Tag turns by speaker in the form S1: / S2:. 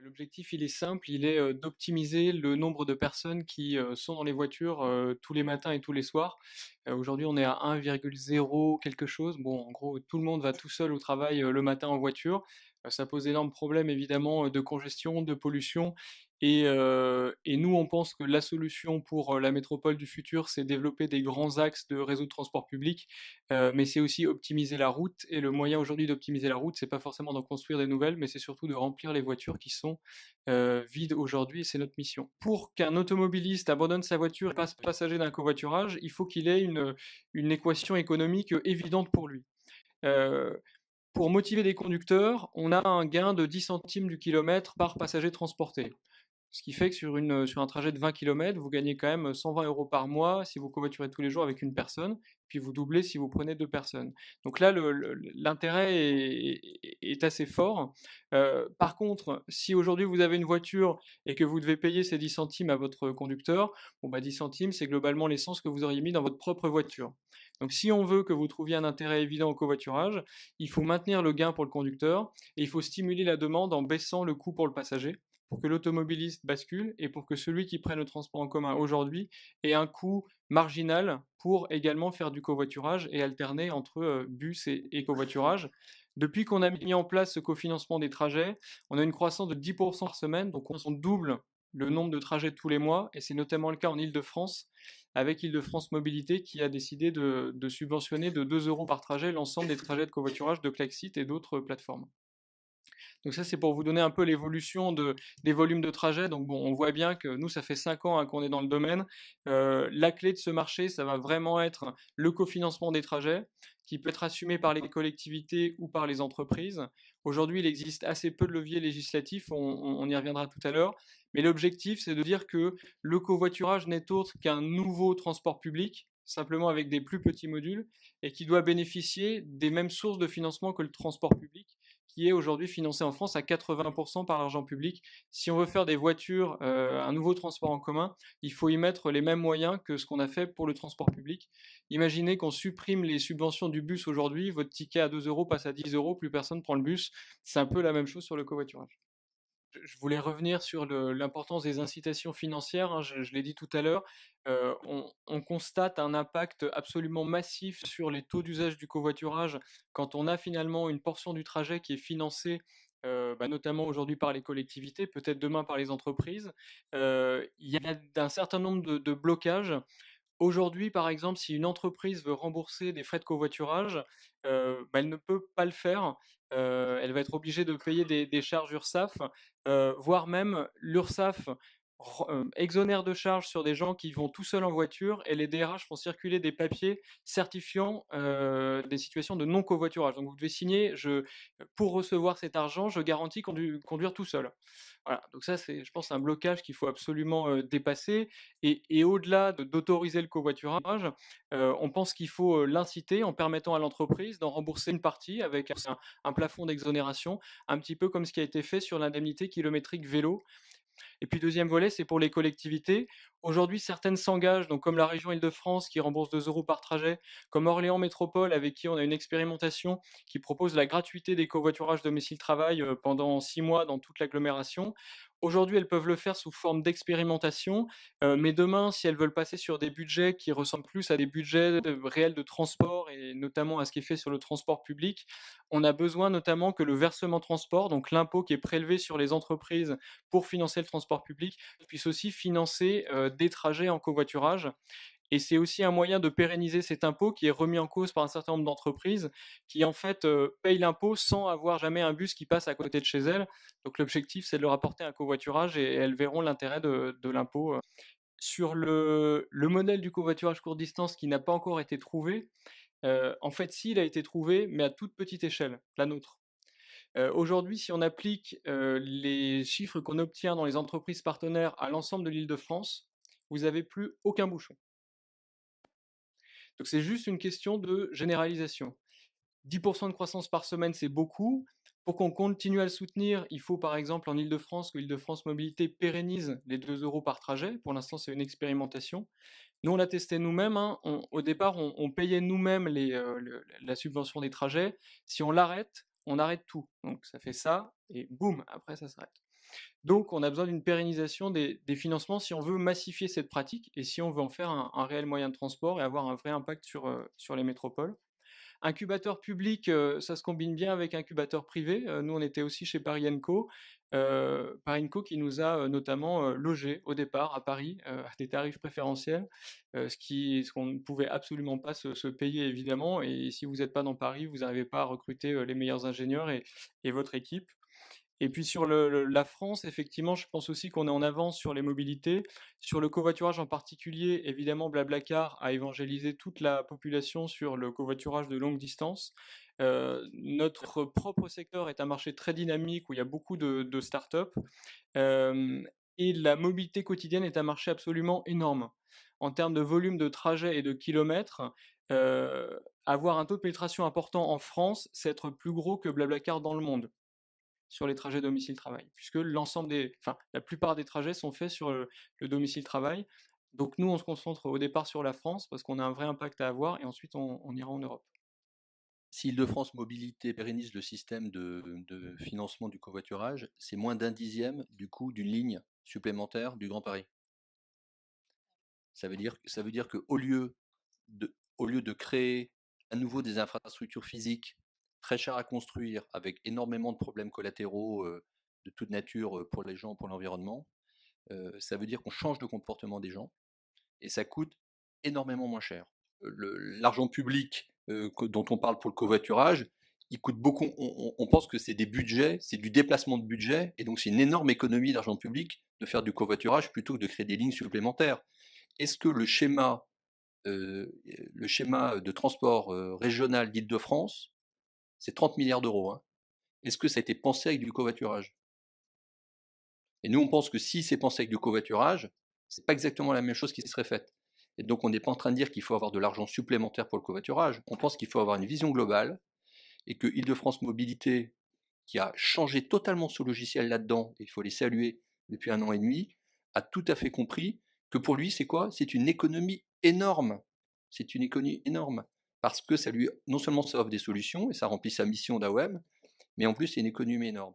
S1: L'objectif, il est simple, il est, d'optimiser le nombre de personnes qui, sont dans les voitures, tous les matins et tous les soirs. Aujourd'hui, on est à 1,0 quelque chose. Bon, en gros, tout le monde va tout seul au travail, le matin en voiture. Ça pose d'énormes problèmes évidemment, de congestion, de pollution et nous, on pense que la solution pour, la métropole du futur, c'est développer des grands axes de réseau de transport public, mais c'est aussi optimiser la route et le moyen aujourd'hui d'optimiser la route, c'est pas forcément d'en construire des nouvelles, mais c'est surtout de remplir les voitures qui sont, vides aujourd'hui et c'est notre mission. Pour qu'un automobiliste abandonne sa voiture et passe passager d'un covoiturage, il faut qu'il ait une équation économique, évidente pour lui. Heu, pour motiver les conducteurs, on a un gain de 10 centimes du kilomètre par passager transporté. Ce qui fait que sur un trajet de 20 kilomètres, vous gagnez quand même 120 € par mois si vous covoiturez tous les jours avec une personne, puis vous doublez si vous prenez 2 personnes. Donc là, l'intérêt est assez fort. Par contre, si aujourd'hui vous avez une voiture et que vous devez payer ces 10 centimes à votre conducteur, bon bah 10 centimes, c'est globalement l'essence que vous auriez mis dans votre propre voiture. Donc si on veut que vous trouviez un intérêt évident au covoiturage, il faut maintenir le gain pour le conducteur et il faut stimuler la demande en baissant le coût pour le passager pour que l'automobiliste bascule et pour que celui qui prenne le transport en commun aujourd'hui ait un coût marginal pour également faire du covoiturage et alterner entre bus et covoiturage. Depuis qu'on a mis en place ce cofinancement des trajets, on a une croissance de 10% par semaine, donc on double le nombre de trajets tous les mois, et c'est notamment le cas en Île-de-France, avec Île-de-France Mobilité qui a décidé de subventionner de 2 € par trajet l'ensemble des trajets de covoiturage de Klaxit et d'autres plateformes. Donc ça, c'est pour vous donner un peu l'évolution des volumes de trajets. Donc bon, on voit bien que nous, ça fait 5 ans hein, qu'on est dans le domaine. La clé de ce marché, ça va vraiment être le cofinancement des trajets, qui peut être assumé par les collectivités ou par les entreprises. Aujourd'hui, il existe assez peu de leviers législatifs, on y reviendra tout à l'heure. Mais l'objectif, c'est de dire que le covoiturage n'est autre qu'un nouveau transport public, simplement avec des plus petits modules, et qui doit bénéficier des mêmes sources de financement que le transport public qui est aujourd'hui financé en France à 80% par l'argent public. Si on veut faire des voitures, un nouveau transport en commun, il faut y mettre les mêmes moyens que ce qu'on a fait pour le transport public. Imaginez qu'on supprime les subventions du bus aujourd'hui, votre ticket à 2 € passe à 10 €, plus personne prend le bus. C'est un peu la même chose sur le covoiturage. Je voulais revenir sur l'importance des incitations financières, hein, je l'ai dit tout à l'heure. On constate un impact absolument massif sur les taux d'usage du covoiturage quand on a finalement une portion du trajet qui est financée, bah, notamment aujourd'hui par les collectivités, peut-être demain par les entreprises. Il y a un certain nombre de blocages. Aujourd'hui, par exemple, si une entreprise veut rembourser des frais de covoiturage, bah, elle ne peut pas le faire. Elle va être obligée de payer des charges URSSAF, voire même l'URSSAF exonère de charges sur des gens qui vont tout seuls en voiture et les DRH font circuler des papiers certifiant, des situations de non-covoiturage. Donc vous devez signer: «Pour recevoir cet argent, je garantis conduire tout seul». Voilà, donc ça, c'est je pense un blocage qu'il faut absolument, dépasser et au-delà d'autoriser le covoiturage, on pense qu'il faut, l'inciter en permettant à l'entreprise d'en rembourser une partie avec un plafond d'exonération, un petit peu comme ce qui a été fait sur l'indemnité kilométrique vélo. Et puis deuxième volet, c'est pour les collectivités. Aujourd'hui, certaines s'engagent, donc comme la région Île-de-France qui rembourse 2 € par trajet, comme Orléans Métropole avec qui on a une expérimentation qui propose la gratuité des covoiturages domicile-travail pendant 6 mois dans toute l'agglomération. Aujourd'hui, elles peuvent le faire sous forme d'expérimentation, mais demain, si elles veulent passer sur des budgets qui ressemblent plus à des budgets réels de transport et notamment à ce qui est fait sur le transport public, on a besoin notamment que le versement transport, donc l'impôt qui est prélevé sur les entreprises pour financer le transport public, puisse aussi financer des trajets en covoiturage. Et c'est aussi un moyen de pérenniser cet impôt qui est remis en cause par un certain nombre d'entreprises qui en fait payent l'impôt sans avoir jamais un bus qui passe à côté de chez elles. Donc l'objectif c'est de leur apporter un covoiturage et elles verront l'intérêt de l'impôt. Sur le modèle du covoiturage courte distance qui n'a pas encore été trouvé, en fait si, il a été trouvé, mais à toute petite échelle, la nôtre. Aujourd'hui, si on applique, les chiffres qu'on obtient dans les entreprises partenaires à l'ensemble de l'Île-de-France, vous avez plus aucun bouchon. Donc c'est juste une question de généralisation. 10 de croissance par semaine, c'est beaucoup. Pour qu'on continue à le soutenir, il faut par exemple en Île-de-France que Île-de-France Mobilité pérennise les 2 € par trajet. Pour l'instant, c'est une expérimentation. Nous, on l'a testé nous-mêmes, hein. Au départ, on payait nous-mêmes la subvention des trajets. Si on l'arrête, on arrête tout. Donc ça fait ça et boum, après ça s'arrête. Donc on a besoin d'une pérennisation des financements si on veut massifier cette pratique et si on veut en faire un réel moyen de transport et avoir un vrai impact sur les métropoles. Incubateur public, ça se combine bien avec incubateur privé. Nous, on était aussi chez Paris Co. Paris Co qui nous a, notamment, logés au départ à Paris, à des tarifs préférentiels, ce qu'on ne pouvait absolument pas se payer évidemment et si vous n'êtes pas dans Paris, vous n'arrivez pas à recruter, les meilleurs ingénieurs et votre équipe. Et puis sur la France, effectivement, je pense aussi qu'on est en avance sur les mobilités. Sur le covoiturage en particulier, évidemment, Blablacar a évangélisé toute la population sur le covoiturage de longue distance. Notre propre secteur est un marché très dynamique où il y a beaucoup de startups. Hem et la mobilité quotidienne est un marché absolument énorme. En termes de volume de trajets et de kilomètres, avoir un taux de pénétration important en France, c'est être plus gros que Blablacar dans le monde sur les trajets domicile-travail, puisque la plupart des trajets sont faits sur le domicile-travail. Donc nous, on se concentre au départ sur la France parce qu'on a un vrai impact à avoir et ensuite on ira en Europe.
S2: Si Île-de-France Mobilité pérennise le système de financement du covoiturage, c'est moins d'un dixième du coût d'une ligne supplémentaire du Grand Paris. Ça veut dire au lieu de créer à nouveau des infrastructures physiques très chères à construire, avec énormément de problèmes collatéraux de toute nature pour les gens, pour l'environnement, ça veut dire qu'on change de comportement des gens et ça coûte énormément moins cher. L'argent public dont on parle pour le covoiturage, il coûte beaucoup. On pense que c'est des budgets, c'est du déplacement de budget, et donc c'est une énorme économie d'argent public de faire du covoiturage plutôt que de créer des lignes supplémentaires. Est-ce que le schéma de transport régional d'Île-de-France, c'est 30 milliards d'euros, hein. Est-ce que ça a été pensé avec du covoiturage? Et nous, on pense que si c'est pensé avec du covoiturage, c'est pas exactement la même chose qui serait faite. Et donc, on n'est pas en train de dire qu'il faut avoir de l'argent supplémentaire pour le covoiturage. On pense qu'il faut avoir une vision globale et que Île-de-France Mobilité, qui a changé totalement ce logiciel là-dedans, et il faut les saluer depuis 1 an et demi, a tout à fait compris que pour lui, c'est quoi? C'est une économie énorme. C'est une économie énorme. Parce que ça lui, non seulement ça offre des solutions et ça remplit sa mission d'AOM, mais en plus, c'est une économie énorme.